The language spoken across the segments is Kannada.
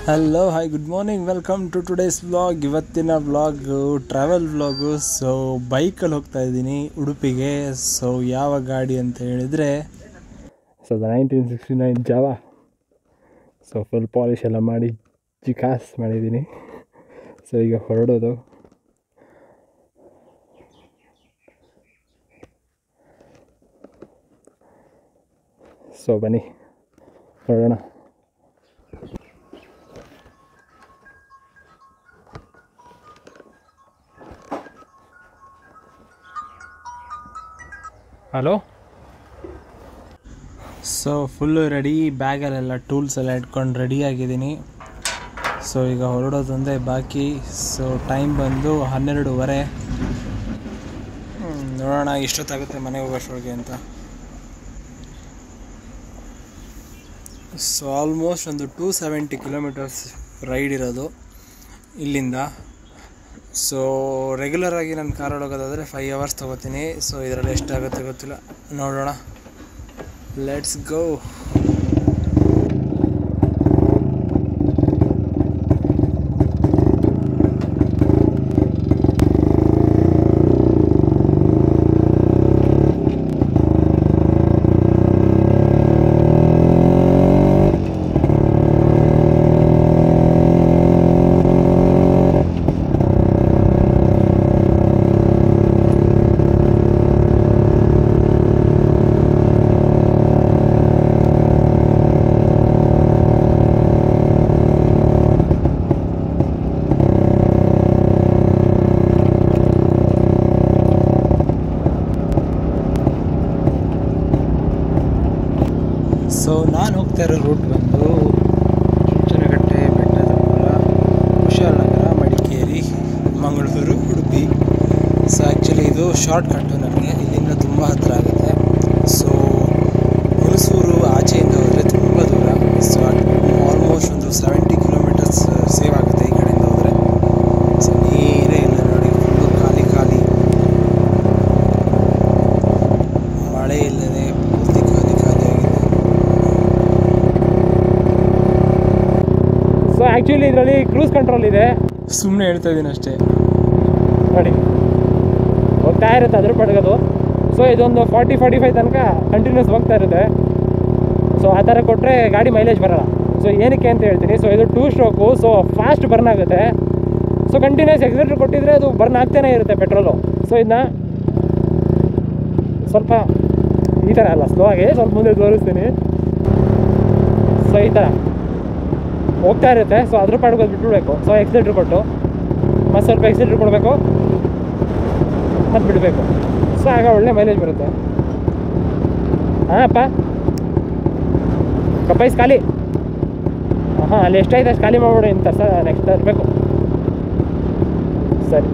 Hello hi good morning welcome to today's vlog. ಇವತ್ತಿನ ವ್ಲಾಗು ಟ್ರಾವೆಲ್ ವ್ಲಾಗು. ಸೊ ಬೈಕಲ್ಲಿ ಹೋಗ್ತಾ ಇದ್ದೀನಿ ಉಡುಪಿಗೆ. ಸೊ ಯಾವ ಗಾಡಿ ಅಂತ ಹೇಳಿದರೆ so 1969 Jawa. So full polish ಎಲ್ಲ ಮಾಡಿ ಜಿಕಾಸ್ ಮಾಡಿದ್ದೀನಿ. ಸೊ ಈಗ ಹೊರಡೋದು. ಸೊ ಬನ್ನಿ ಹೊರಡೋಣ. ಹಲೋ. ಸೊ ಫುಲ್ಲು ರೆಡಿ, ಬ್ಯಾಗಲ್ಲೆಲ್ಲ ಟೂಲ್ಸ್ ಎಲ್ಲ ಇಟ್ಕೊಂಡು ರೆಡಿಯಾಗಿದ್ದೀನಿ. ಸೊ ಈಗ ಹೊರಡೋದೊಂದೇ ಬಾಕಿ. ಸೊ ಟೈಮ್ ಬಂದು 12:30. ನೋಡೋಣ ಎಷ್ಟೊತ್ತಾಗುತ್ತೆ ಮನೆಗೆ ಹೋಗೋಷ್ಟೊಳಗೆ ಅಂತ. ಸೊ ಆಲ್ಮೋಸ್ಟ್ ಒಂದು 270 ಕಿಲೋಮೀಟರ್ಸ್ ರೈಡ್ ಇರೋದು ಇಲ್ಲಿಂದ. ಸೊ ರೆಗ್ಯುಲರಾಗಿ ನಾನು ಕಾರಲ್ಲಿ ಹೋಗೋದಾದರೆ 5 ಅವರ್ಸ್ ತೊಗೋತೀನಿ. ಸೊ ಇದರಲ್ಲಿ ಎಷ್ಟಾಗುತ್ತೆ ಗೊತ್ತಿಲ್ಲ, ನೋಡೋಣ. Let's go. ಸೊ ನಾನು ಹೋಗ್ತಾ ಇರೋ ರೂಟ್ ಬಂದು ಚುಂಚನಕಟ್ಟೆ, ಬೆಟ್ಟದಪುರ, ಕುಶಾಲನಗರ, ಮಡಿಕೇರಿ, ಮಂಗಳೂರು, ಉಡುಪಿ. ಸೊ ಆ್ಯಕ್ಚುಲಿ ಇದು ಶಾರ್ಟ್ ಕಟ್ಟು ನನಗೆ, ಇಲ್ಲಿಂದ ತುಂಬ ಹತ್ತಿರ ಆಗುತ್ತೆ. ಸೊ ಹುಣಸೂರು ಆಚೆಯಿಂದ ಹೋದರೆ ತುಂಬ ದೂರ. ಸೊ ಆಲ್ಮೋಸ್ಟ್ ಒಂದು 70 ಕಿಲೋಮೀಟರ್ಸ್ ಸೇವ್ ಆಗುತ್ತೆ ಈ ಕಡೆಯಿಂದ ಹೋದರೆ. ಸೊ ನೀರೇ ಇಲ್ಲ ನೋಡಿ, ಫುಲ್ಲು ಖಾಲಿ ಖಾಲಿ, ಮಳೆ ಇಲ್ಲದೆ ಪೂರ್ತಿ ಖಾಲಿ ಖಾಲಿ ಆಗಿದೆ. ಸೊ ಆ್ಯಕ್ಚುಲಿ ಇದರಲ್ಲಿ ಕ್ರೂಸ್ ಕಂಟ್ರೋಲ್ ಇದೆ. ಸುಮ್ಮನೆ ಹೇಳ್ತಾ ಇದ್ದೀನಿ ಅಷ್ಟೇ. ನೋಡಿ ಹೋಗ್ತಾ ಇರುತ್ತೆ ಅದ್ರ ಪಡ್ಗೋದು. ಸೊ ಇದೊಂದು 40-45 ತನಕ ಕಂಟಿನ್ಯೂಸ್ ಹೋಗ್ತಾ ಇರುತ್ತೆ. ಸೊ ಆ ಥರ ಕೊಟ್ಟರೆ ಗಾಡಿ ಮೈಲೇಜ್ ಬರೋಲ್ಲ. ಸೊ ಏನಕ್ಕೆ ಅಂತ ಹೇಳ್ತೀನಿ. ಸೊ ಇದು 2 ಸ್ಟ್ರೋಕು. ಸೊ ಫಾಸ್ಟ್ ಬರ್ನ್ ಆಗುತ್ತೆ. ಸೊ ಕಂಟಿನ್ಯೂಸ್ ಎಕ್ಸಿಲೇಟರ್ ಕೊಟ್ಟಿದ್ರೆ ಅದು ಬರ್ನ್ ಆಗ್ತಾನೆ ಇರುತ್ತೆ ಪೆಟ್ರೋಲು. ಸೊ ಇದನ್ನ ಸ್ವಲ್ಪ ಈ ಥರ ಅಲ್ಲ, ಸ್ಲೋ ಆಗಿ ಸ್ವಲ್ಪ ಮುಂದೆ ತೋರಿಸ್ತೀನಿ. ಸೊ ಈ ಥರ ಹೋಗ್ತಾ ಇರುತ್ತೆ. ಸೊ ಅದ್ರ ಪಾಡ್ಗೋದು ಬಿಟ್ಬಿಡ್ಬೇಕು. ಸೊ ಎಕ್ಸಿಲೇಟ್ರ್ ಕೊಟ್ಟು ಮತ್ತು ಸ್ವಲ್ಪ ಎಕ್ಸಿಲೇಟ್ರ್ ಕೊಡಬೇಕು ಮತ್ತು ಬಿಡಬೇಕು. ಸೊ ಆಗ ಒಳ್ಳೆ ಮೈಲೇಜ್ ಬರುತ್ತೆ. ಹಾಂ ಅಪ್ಪ, ಕಪ್ಪೈಸ್ ಖಾಲಿ. ಹಾಂ ಅಲ್ಲಿ ಎಷ್ಟಾಯ್ತು ಅಷ್ಟು ಖಾಲಿ ಮಾಡ್ಬಿಡಿ ಅಂತ ಸರ್. ನೆಕ್ಸ್ಟ್ ತರಬೇಕು. ಸರಿ.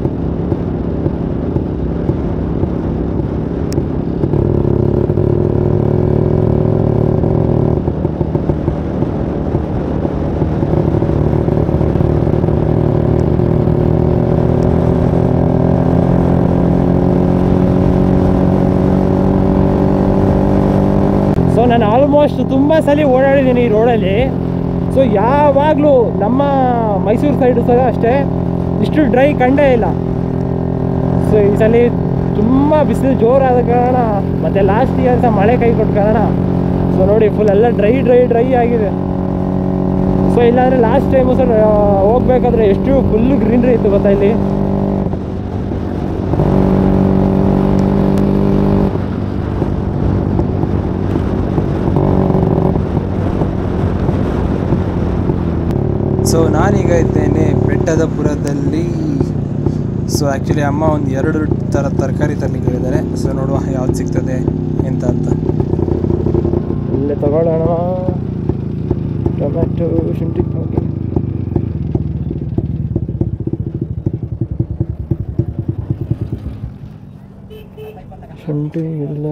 ಸೊ ನಾನು ಆಲ್ಮೋಸ್ಟ್ ತುಂಬ ಸಲ ಓಡಾಡಿದ್ದೀನಿ ಈ ರೋಡಲ್ಲಿ. ಸೊ ಯಾವಾಗಲೂ ನಮ್ಮ ಮೈಸೂರು ಸೈಡು ಸಹ ಅಷ್ಟೇ ಇಷ್ಟು ಡ್ರೈ ಕಂಡೇ ಇಲ್ಲ. ಸೊ ಈ ಸಲ ತುಂಬ ಬಿಸಿಲು ಜೋರಾದ ಕಾರಣ ಮತ್ತು ಲಾಸ್ಟ್ ಇಯರ್ ಸಹ ಮಳೆ ಕೈ ಕೊಟ್ಟ ಕಾರಣ ಸೊ ನೋಡಿ ಫುಲ್ ಎಲ್ಲ ಡ್ರೈ ಆಗಿದೆ. ಸೊ ಇಲ್ಲಾಂದರೆ ಲಾಸ್ಟ್ ಟೈಮು ಸರ್ ಹೋಗ್ಬೇಕಾದ್ರೆ ಎಷ್ಟು ಫುಲ್ಲು ಗ್ರೀನ್ರಿ ಇತ್ತು ಗೊತ್ತಾ ಇಲ್ಲಿ. ಸೊ ನಾನೀಗ ಇದ್ದೇನೆ ಬೆಟ್ಟದಪುರದಲ್ಲಿ. ಸೊ ಆ್ಯಕ್ಚುಲಿ ಅಮ್ಮ ಒಂದು 2 ಥರ ತರಕಾರಿ ತರಲಿಕ್ಕೆ ಹೇಳಿದ್ದಾರೆ. ಸೊ ನೋಡುವ ಯಾವ್ದು ಸಿಗ್ತದೆ ಎಂತ ಅಂತ. ಇಲ್ಲೇ ತಗೊಳ್ಳೋಣ. ಟೊಮ್ಯಾಟೊ, ಶುಂಠಿ, ಶುಂಠಿ ಇಲ್ಲ.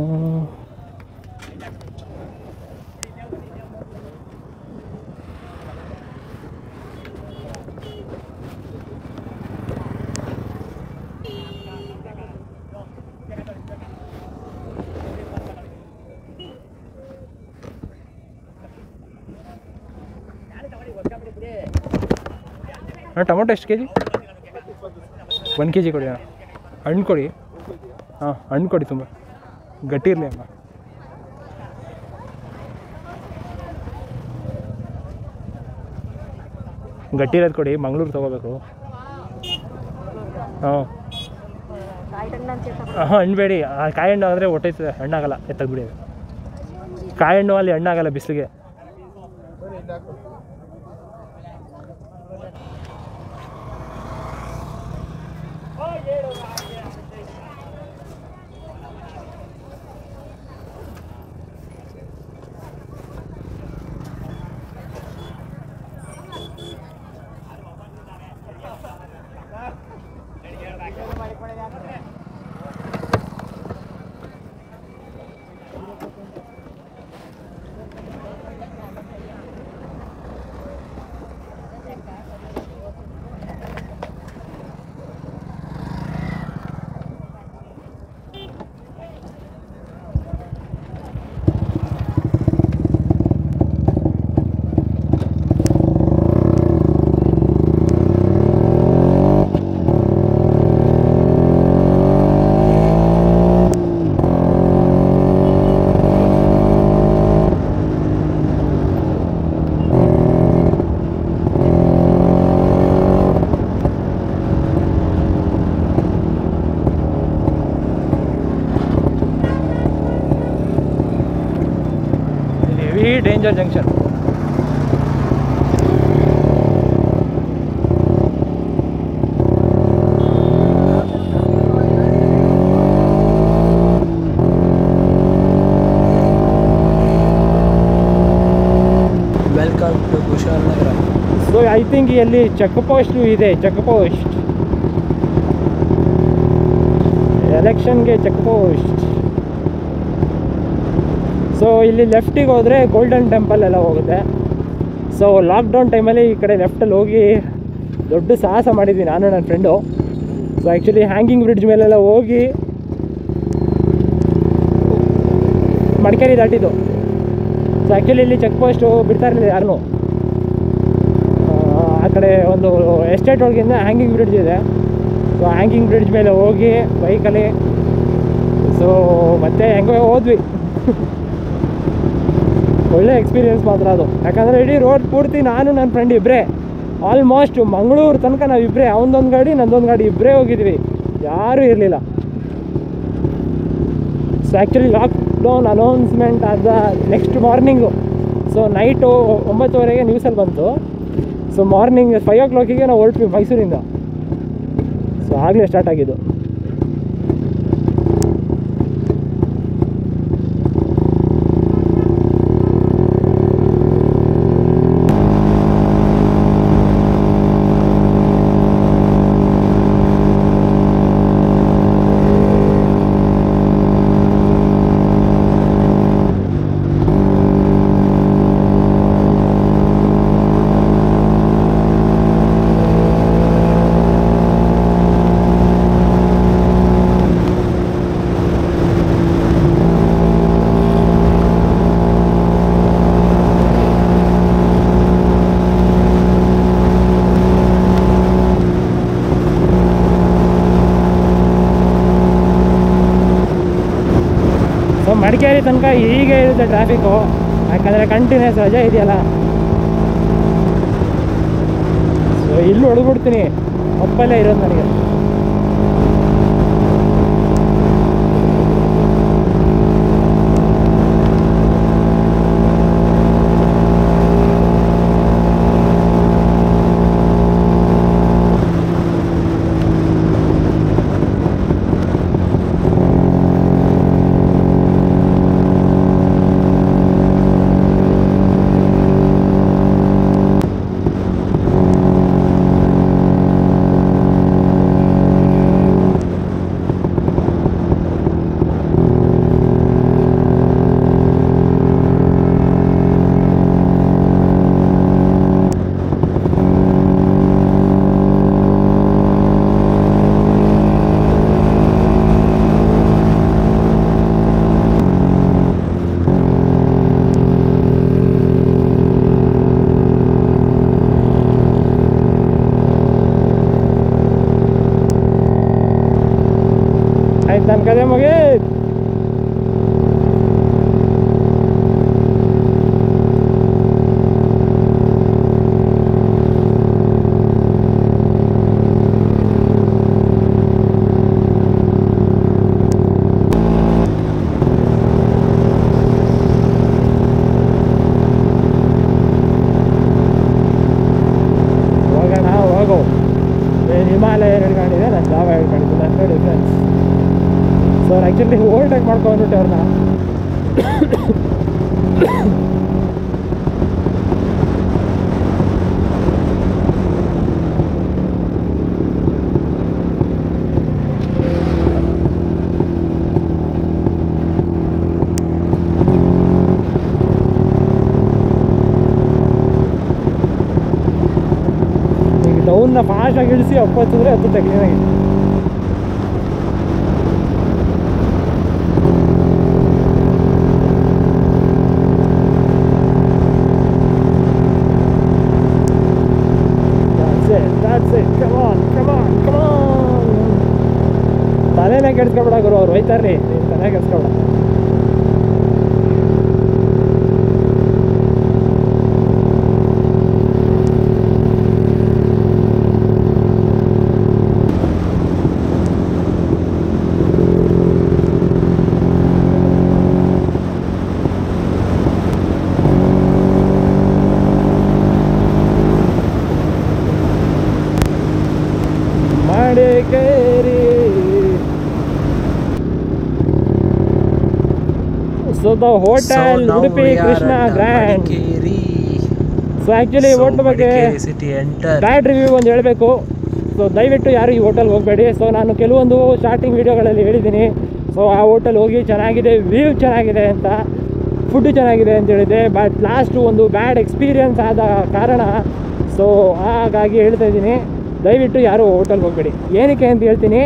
Dale, cabrón, igual que tomato ಎಷ್ಟು ಕೆ ಜಿ? 1 ಕೆ ಜಿ ಕೊಡಿ. ಹಣ್ಣು ಕೊಡಿ. ಹಾಂ, ಹಣ್ಣು ಕೊಡಿ, ತುಂಬ ಗಟ್ಟಿ ಇರಲಿ ಅಮ್ಮ. ಗಟ್ಟಿ ಇರೋದು ಕೊಡಿ, ಮಂಗಳೂರು ತೊಗೋಬೇಕು. ಹಾಂ ಹಾಂ, ಹಣ್ಣು ಬೇಡಿ. ಕಾಯಿ ಹಣ್ಣು ಆದರೆ ಹೊಟ್ಟೈತದೆ, ಹಣ್ಣಾಗಲ್ಲ, ಎತ್ತಗ್ಬಿಡಿ. ಕಾಯಿ ಹಣ್ಣು ಅಲ್ಲಿ ಹಣ್ಣಾಗಲ್ಲ ಬಿಸಿಲಿಗೆ. Danger junction. Welcome to Kushalnagar. So I think ಇಲ್ಲಿ ಚೆಕ್ ಪೋಸ್ಟ್ ಇದೆ. ಚೆಕ್ ಪೋಸ್ಟ್, ಎಲೆಕ್ಷನ್ಗೆ ಚೆಕ್ ಪೋಸ್ಟ್. ಸೊ ಇಲ್ಲಿ ಲೆಫ್ಟಿಗೆ ಹೋದರೆ ಗೋಲ್ಡನ್ ಟೆಂಪಲ್ ಎಲ್ಲ ಹೋಗುತ್ತೆ. ಸೊ ಲಾಕ್ಡೌನ್ ಟೈಮಲ್ಲಿ ಈ ಕಡೆ ಲೆಫ್ಟಲ್ಲಿ ಹೋಗಿ ದೊಡ್ಡ ಸಾಹಸ ಮಾಡಿದ್ವಿ ನಾನು ನನ್ನ friend. So actually hanging bridge ಮೇಲೆಲ್ಲ ಹೋಗಿ ಮಡಿಕೇರಿ ದಾಟಿದ್ದು. ಸೊ ಆ್ಯಕ್ಚುಲಿ ಇಲ್ಲಿ ಚೆಕ್ ಪೋಸ್ಟು ಬಿಡ್ತಾ ಇರಲಿಲ್ಲ ಯಾರನ್ನೂ. ಆ ಕಡೆ ಒಂದು ಎಸ್ಟೇಟ್ ಒಳಗಿಂದ ಹ್ಯಾಂಗಿಂಗ್ ಬ್ರಿಡ್ಜ್ ಇದೆ. ಸೊ ಹ್ಯಾಂಗಿಂಗ್ ಬ್ರಿಡ್ಜ್ ಮೇಲೆ ಹೋಗಿ ಬೈಕಲ್ಲಿ ಸೊ ಮತ್ತೆ ಹೆಂಗೋ ಹೋದ್ವಿ. ಒಳ್ಳೆ ಎಕ್ಸ್ಪೀರಿಯೆನ್ಸ್ ಮಾತ್ರ ಅದು. ಯಾಕಂದರೆ ಇಡೀ ರೋಡ್ ಪೂರ್ತಿ ನಾನು ನನ್ನ ಫ್ರೆಂಡ್ ಇಬ್ಬರೇ, ಆಲ್ಮೋಸ್ಟ್ ಮಂಗಳೂರು ತನಕ ನಾವು ಇಬ್ಬರೇ, ಅವನದೊಂದು ಗಾಡಿ ನಂದೊಂದು ಗಾಡಿ ಇಬ್ಬರೇ ಹೋಗಿದ್ವಿ, ಯಾರೂ ಇರಲಿಲ್ಲ. ಸೊ ಆ್ಯಕ್ಚುಲಿ ಲಾಕ್ಡೌನ್ ಅನೌನ್ಸ್ಮೆಂಟ್ ಆದ ನೆಕ್ಸ್ಟ್ ಮಾರ್ನಿಂಗು, ಸೊ ನೈಟು 9:30 ನ್ಯೂಸಲ್ಲಿ ಬಂತು. ಸೊ ಮಾರ್ನಿಂಗ್ 5 o'clock ನಾವು ಹೊರಟ್ವಿ ಮೈಸೂರಿಂದ. ಸೊ ಆಗಲೇ ಸ್ಟಾರ್ಟ್ ಆಗಿದ್ದು. ಮಡಿಕೇರಿ ತನಕ ಹೀಗೆ ಇರುತ್ತೆ ಟ್ರಾಫಿಕ್ಕು, ಯಾಕಂದರೆ ಕಂಟಿನ್ಯೂಸ್ ರಜೆ ಇದೆಯಲ್ಲ. ಸೊ ಇಲ್ಲೂ ಹೊಡೆದ್ಬಿಡ್ತೀನಿ, ಒಪ್ಪಲ್ಲೇ ಇರೋದು ನನಗೆ. ನಮ್ಮ ಕತೆ ಮುಗಿ. ಹಿಮಾಲಯ ಹಿಡ್ಕೊಂಡಿದೆ, ನಾನು ಜಾವ ಹಿಡ್ಕೊಂಡಿದ್ದೀನಿ, ಅಷ್ಟೇ ಡಿಫ್ರೆನ್ಸ್. ಸೊ ಆ್ಯಕ್ಚುಲಿ ಓವರ್ಟೇಕ್ ಮಾಡ್ಕೊಂಡ್ಬಿಟ್ಟೆ ಅವ್ರನ್ನ. ಡೌನ್ನ ಫಾಸ್ಟಾಗಿ ಇಳಿಸಿ ಅಪ್ಪತ್ತಿದ್ರೆ ಹತ್ತುತ್ತೆ ಕ್ಲೀನಾಗಿ. ತಲೆನೇ ಕೆಡ್ಸ್ಕೊಬೇಡ ಗುರು, ಅವ್ರು ಹೋಯ್ತಾರ್ರಿ, ನೀನು ತಲೆ ಕೆಡ್ಸ್ಕೊಬೇಡ. So the hotel Udupi Krishna Grand. So actually hotel ಬಗ್ಗೆ ಬ್ಯಾಡ್ ರಿವ್ಯೂ ಒಂದು ಹೇಳಬೇಕು. ಸೊ ದಯವಿಟ್ಟು ಯಾರು ಈ ಹೋಟೆಲ್ಗೆ ಹೋಗಬೇಡಿ. ಸೊ ನಾನು ಕೆಲವೊಂದು ಸ್ಟಾರ್ಟಿಂಗ್ ವೀಡಿಯೋಗಳಲ್ಲಿ ಹೇಳಿದ್ದೀನಿ. ಸೊ ಆ ಹೋಟೆಲ್ ಹೋಗಿ ಚೆನ್ನಾಗಿದೆ, ವ್ಯೂ ಚೆನ್ನಾಗಿದೆ ಅಂತ, ಫುಡ್ಡು ಚೆನ್ನಾಗಿದೆ ಅಂತ ಹೇಳಿದೆ. ಬಟ್ ಲಾಸ್ಟು ಒಂದು ಬ್ಯಾಡ್ ಎಕ್ಸ್ಪೀರಿಯನ್ಸ್ ಆದ ಕಾರಣ ಸೊ ಹಾಗಾಗಿ ಹೇಳ್ತಾ ಇದ್ದೀನಿ, ದಯವಿಟ್ಟು ಯಾರು ಹೋಟೆಲ್ಗೆ ಹೋಗಬೇಡಿ. ಏನಕ್ಕೆ ಅಂತ ಹೇಳ್ತೀನಿ.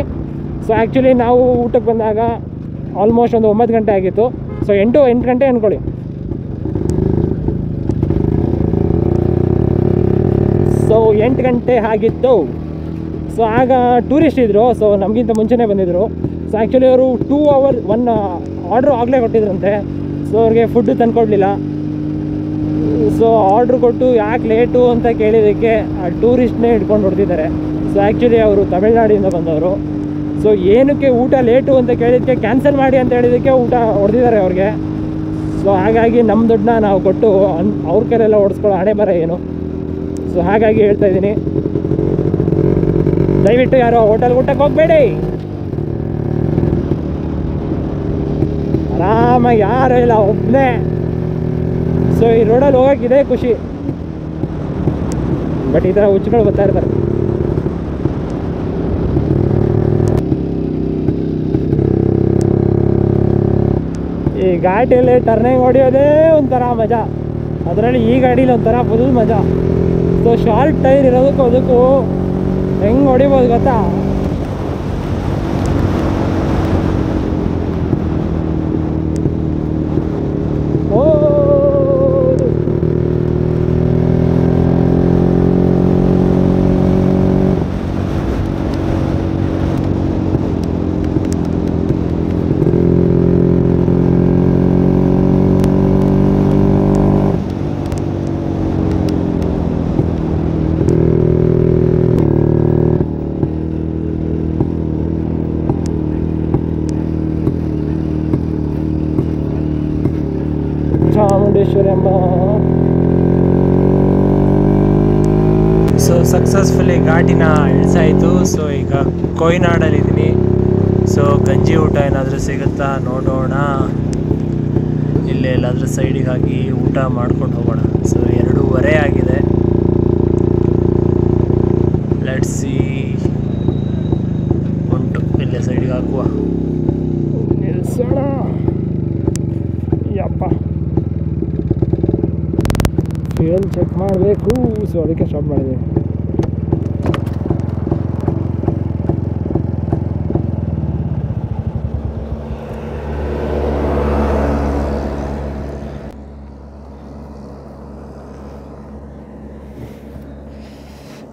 ಸೊ ಆ್ಯಕ್ಚುಲಿ ನಾವು ಊಟಕ್ಕೆ ಬಂದಾಗ ಆಲ್ಮೋಸ್ಟ್ ಒಂದು 9 ಗಂಟೆ ಆಗಿತ್ತು. ಸೊ 8 ಗಂಟೆ ಅಂದ್ಕೊಳ್ಳಿ. ಸೊ 8 ಗಂಟೆ ಆಗಿತ್ತು. ಸೊ ಆಗ ಟೂರಿಸ್ಟ್ ಇದ್ದರು. ಸೊ ನಮಗಿಂತ ಮುಂಚೆನೇ ಬಂದಿದ್ದರು. ಸೊ ಆ್ಯಕ್ಚುಲಿ ಅವರು 2 hour 1 ಆರ್ಡ್ರು ಆಗಲೇ ಕೊಟ್ಟಿದ್ರಂತೆ. ಸೊ ಅವ್ರಿಗೆ ಫುಡ್ಡು ತಂದುಕೊಡ್ಲಿಲ್ಲ. ಸೊ ಆರ್ಡ್ರ್ ಕೊಟ್ಟು ಯಾಕೆ ಲೇಟು ಅಂತ ಕೇಳಿದ್ದಕ್ಕೆ ಆ ಟೂರಿಸ್ಟ್ನೇ ಹಿಡ್ಕೊಂಡು ಹೊಡೆದಿದ್ದಾರೆ. ಸೊ ಆ್ಯಕ್ಚುಲಿ ಅವರು ತಮಿಳ್ನಾಡಿಂದ ಬಂದವರು. ಸೊ ಏನಕ್ಕೆ ಊಟ ಲೇಟು ಅಂತ ಕೇಳಿದ್ದಕ್ಕೆ ಕ್ಯಾನ್ಸಲ್ ಮಾಡಿ ಅಂತ ಹೇಳಿದ್ದಕ್ಕೆ ಊಟ ಹೊಡೆದಿದ್ದಾರೆ ಅವ್ರಿಗೆ. ಸೊ ಹಾಗಾಗಿ ನಮ್ಮ ದುಡ್ಡನ್ನ ನಾವು ಕೊಟ್ಟು ಅವ್ರ ಕೈಲೆಲ್ಲ ಓಡಿಸ್ಕೊಳ್ಳೋ ಹಣೆ ಬರ ಏನು. ಸೊ ಹಾಗಾಗಿ ಹೇಳ್ತಾ ಇದ್ದೀನಿ, ದಯವಿಟ್ಟು ಯಾರು ಹೋಟೆಲ್ ಊಟಕ್ಕೆ ಹೋಗಬೇಡಿ. ಆರಾಮಾಗಿ ಯಾರು ಇಲ್ಲ, ಒಬ್ಬನೇ. ಸೊ ಈ ರೋಡಲ್ಲಿ ಹೋಗೋಕ್ಕಿದೆ ಖುಷಿ. ಬಟ್ ಈ ಥರ ಹುಚ್ಚುಗಳು ಬರ್ತಾ ಇರ್ತಾರೆ. ಈ ಘಾಟಿಯಲ್ಲಿ ಟರ್ನಿಂಗ್ ಹೊಡಿಯೋದೇ ಒಂಥರ ಮಜಾ. ಅದರಲ್ಲಿ ಈ ಗಾಡೀಲಿ ಒಂಥರ ಫುಲ್ ಮಜಾ. ಸೊ ಶಾರ್ಟ್ ಟೈರ್ ಇರೋದಕ್ಕೂ ಅದಕ್ಕೂ ಹೆಂಗೆ ಹೊಡಿಬೋದು ಗೊತ್ತಾ. ಓ ಚಾಮುಂಡೇಶ್ವರಿ ಅಮ್ಮ. ಸೊ ಸಕ್ಸಸ್ಫುಲಿ ಘಾಟಿನ ಇಳಿಸಾಯಿತು. ಸೊ ಈಗ ಕೊಯ್ನಾಡಲ್ಲಿದ್ದೀನಿ. ಸೊ ಗಂಜಿ ಊಟ ಏನಾದರೂ ಸಿಗುತ್ತಾ ನೋಡೋಣ. ಇಲ್ಲೇ ಎಲ್ಲಾದರೂ ಸೈಡಿಗೆ ಹಾಕಿ ಊಟ ಮಾಡ್ಕೊಂಡು ಹೋಗೋಣ. ಸೊ 2:15 ಆಗಿದೆ. Let's see. ಉಂಟು, ಇಲ್ಲೇ ಸೈಡಿಗೆ ಹಾಕುವ. ನಿಲ್ಸೋಣ. ಯಪ್ಪ, ಫ್ಯೂಯಲ್ ಚೆಕ್ ಮಾಡಬೇಕು. ಸೊ ಅದಕ್ಕೆ ಸ್ಟಾಪ್ ಮಾಡಿದ್ದೀವಿ.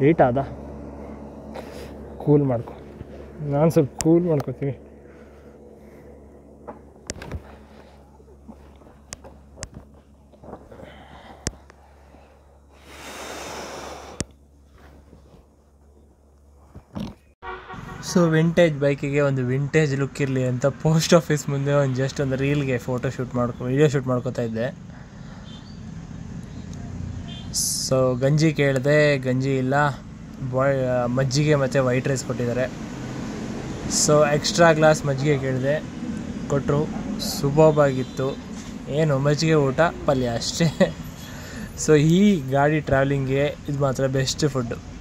ಏಟಾದ ಕೂಲ್ ಮಾಡ್ಕೊ. ನಾನು ಸ್ವಲ್ಪ ಕೂಲ್ ಮಾಡ್ಕೊತೀನಿ. ಸೊ ವಿಂಟೇಜ್ ಬೈಕಿಗೆ ಒಂದು ವಿಂಟೇಜ್ ಲುಕ್ ಇರಲಿ ಅಂತ ಪೋಸ್ಟ್ ಆಫೀಸ್ ಮುಂದೆ ಜಸ್ಟ್ ಒಂದು ರೀಲ್ಗೆ ವಿಡಿಯೋ ಶೂಟ್ ಮಾಡ್ಕೋತಾ ಇದ್ದೆ. ಸೊ ಗಂಜಿ ಕೇಳಿದೆ, ಗಂಜಿ ಇಲ್ಲ, ಮಜ್ಜಿಗೆ ಮತ್ತು ವೈಟ್ ರೈಸ್ ಕೊಟ್ಟಿದ್ದಾರೆ. ಸೊ ಎಕ್ಸ್ಟ್ರಾ ಗ್ಲಾಸ್ ಮಜ್ಜಿಗೆ ಕೇಳಿದೆ, ಕೊಟ್ಟರು. ಸುಬಾಬಾಗಿತ್ತು. ಏನು ಮಜ್ಜಿಗೆ, ಊಟ, ಪಲ್ಯ ಅಷ್ಟೇ. ಸೊ ಈ ಗಾಡಿ ಟ್ರಾವೆಲಿಂಗ್ಗೆ ಇದು ಮಾತ್ರ ಬೆಸ್ಟ್ ಫುಡ್ಡು.